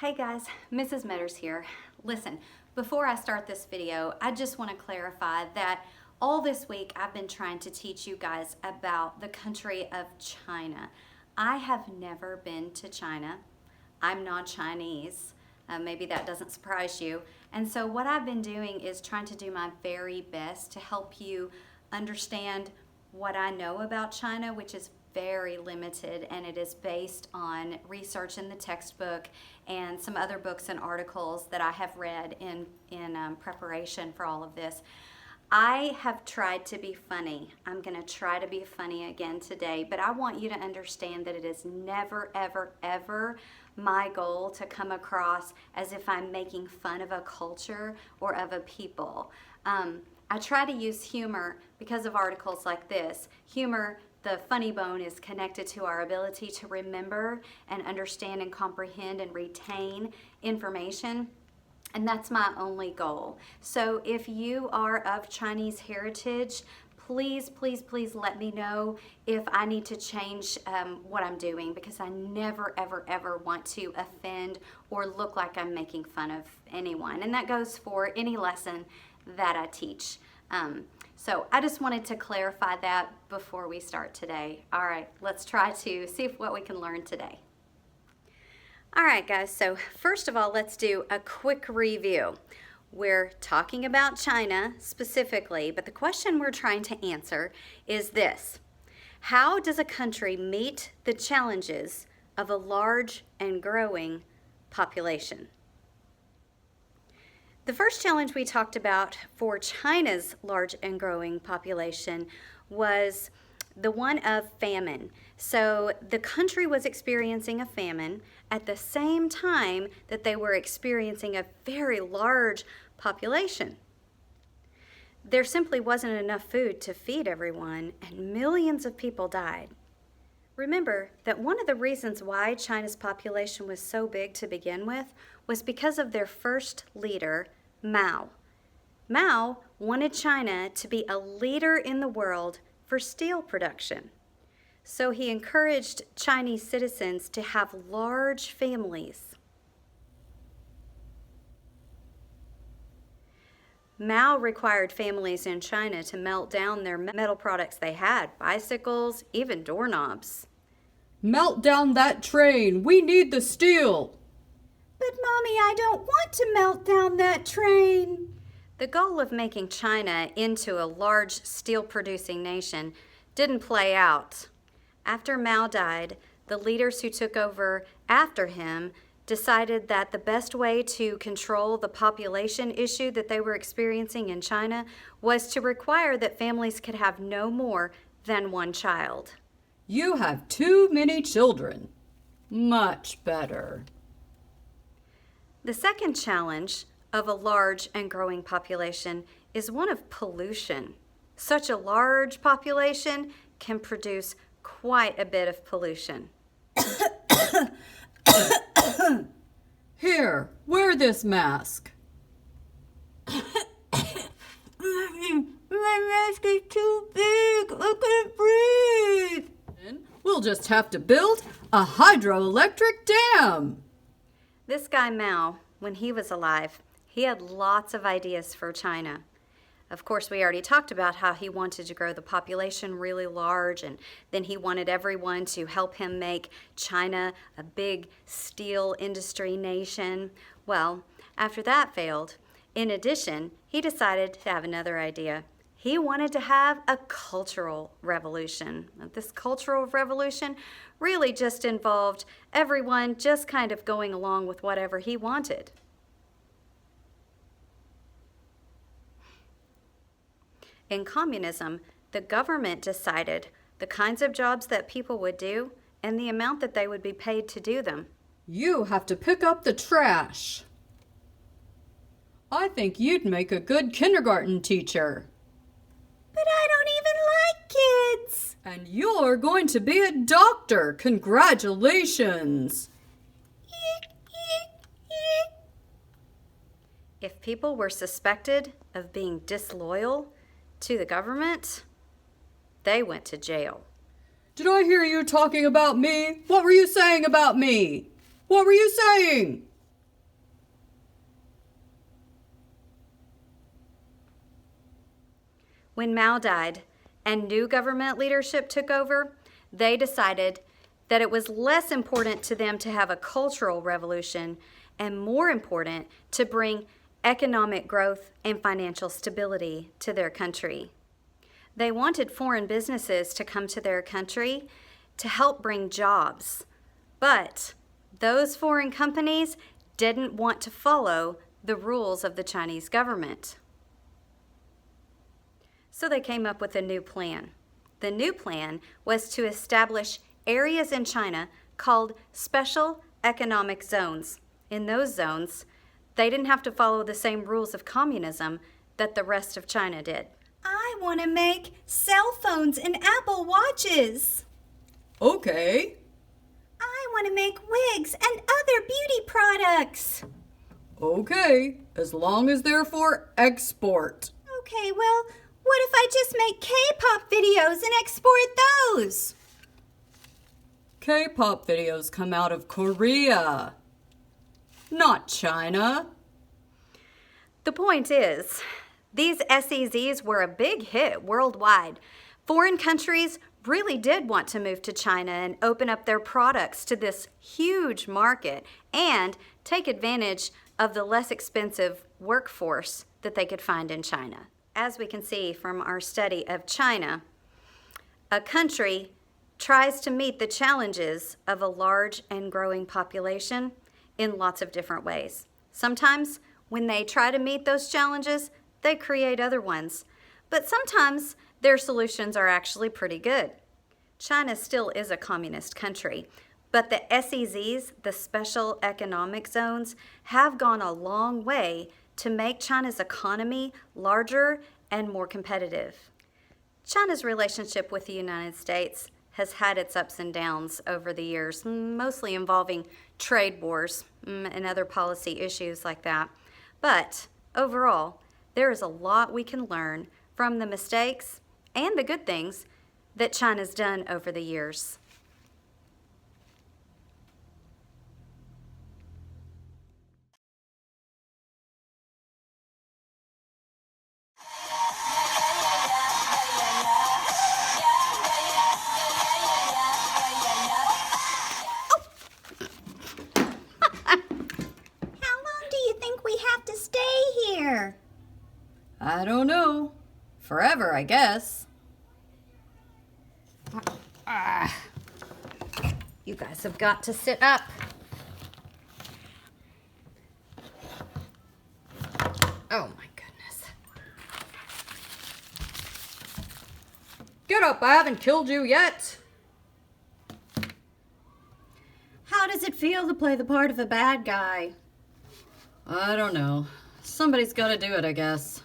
Hey guys, Mrs. Metters here. Listen, before I start this video, I just want to clarify that all this week I've been trying to teach you guys about the country of China. I have never been to China. I'm not Chinese. Maybe that doesn't surprise you. And so what I've been doing is trying to do my very best to help you understand what I know about China, which is very limited, and it is based on research in the textbook and some other books and articles that I have read in preparation for all of this. I have tried to be funny. I'm going to try to be funny again today, but I want you to understand that it is never, ever, ever my goal to come across as if I'm making fun of a culture or of a people. I try to use humor because of articles like this. Humor, the funny bone, is connected to our ability to remember and understand and comprehend and retain information. And that's my only goal. So if you are of Chinese heritage, please, please, please let me know if I need to change what I'm doing, because I never, ever, ever want to offend or look like I'm making fun of anyone. And that goes for any lesson that I teach. So I just wanted to clarify that before we start today. All right, let's try to see what we can learn today. All right, guys, so first of all, let's do a quick review. We're talking about China specifically, but the question we're trying to answer is this: how does a country meet the challenges of a large and growing population? The first challenge we talked about for China's large and growing population was the one of famine. So the country was experiencing a famine at the same time that they were experiencing a very large population. There simply wasn't enough food to feed everyone, and millions of people died. Remember that one of the reasons why China's population was so big to begin with was because of their first leader, Mao. Mao wanted China to be a leader in the world for steel production. So he encouraged Chinese citizens to have large families. Mao required families in China to melt down their metal products they had, bicycles, even doorknobs. Melt down that train! We need the steel! But Mommy, I don't want to melt down that train. The goal of making China into a large steel-producing nation didn't play out. After Mao died, the leaders who took over after him decided that the best way to control the population issue that they were experiencing in China was to require that families could have no more than one child. You have too many children. Much better. The second challenge of a large and growing population is one of pollution. Such a large population can produce quite a bit of pollution. Here, wear this mask. My mask is too big. I can't breathe. We'll just have to build a hydroelectric dam. This guy Mao, when he was alive, he had lots of ideas for China. Of course, we already talked about how he wanted to grow the population really large, and then he wanted everyone to help him make China a big steel industry nation. Well, after that failed, in addition, he decided to have another idea. He wanted to have a cultural revolution. This cultural revolution really just involved everyone just kind of going along with whatever he wanted. In communism, the government decided the kinds of jobs that people would do and the amount that they would be paid to do them. You have to pick up the trash. I think you'd make a good kindergarten teacher. But I don't even like kids. And you're going to be a doctor. Congratulations. If people were suspected of being disloyal to the government, they went to jail. Did I hear you talking about me? What were you saying about me? What were you saying? When Mao died and new government leadership took over, they decided that it was less important to them to have a cultural revolution and more important to bring economic growth and financial stability to their country. They wanted foreign businesses to come to their country to help bring jobs, but those foreign companies didn't want to follow the rules of the Chinese government. So they came up with a new plan. The new plan was to establish areas in China called special economic zones. In those zones, they didn't have to follow the same rules of communism that the rest of China did. I want to make cell phones and Apple Watches. Okay. I want to make wigs and other beauty products. Okay, as long as they're for export. Okay, well, what if I just make K-pop videos and export those? K-pop videos come out of Korea, not China. The point is, these SEZs were a big hit worldwide. Foreign countries really did want to move to China and open up their products to this huge market and take advantage of the less expensive workforce that they could find in China. As we can see from our study of China, a country tries to meet the challenges of a large and growing population in lots of different ways. Sometimes when they try to meet those challenges, they create other ones. But sometimes their solutions are actually pretty good. China still is a communist country, but the SEZs, the special economic zones, have gone a long way to make China's economy larger and more competitive. China's relationship with the United States has had its ups and downs over the years, mostly involving trade wars and other policy issues like that. But overall, there is a lot we can learn from the mistakes and the good things that China's done over the years. How long do you think we have to stay here? I don't know. Forever, I guess. You guys have got to sit up. Oh my goodness. Get up, I haven't killed you yet. How does it feel to play the part of a bad guy? I don't know. Somebody's got to do it, I guess.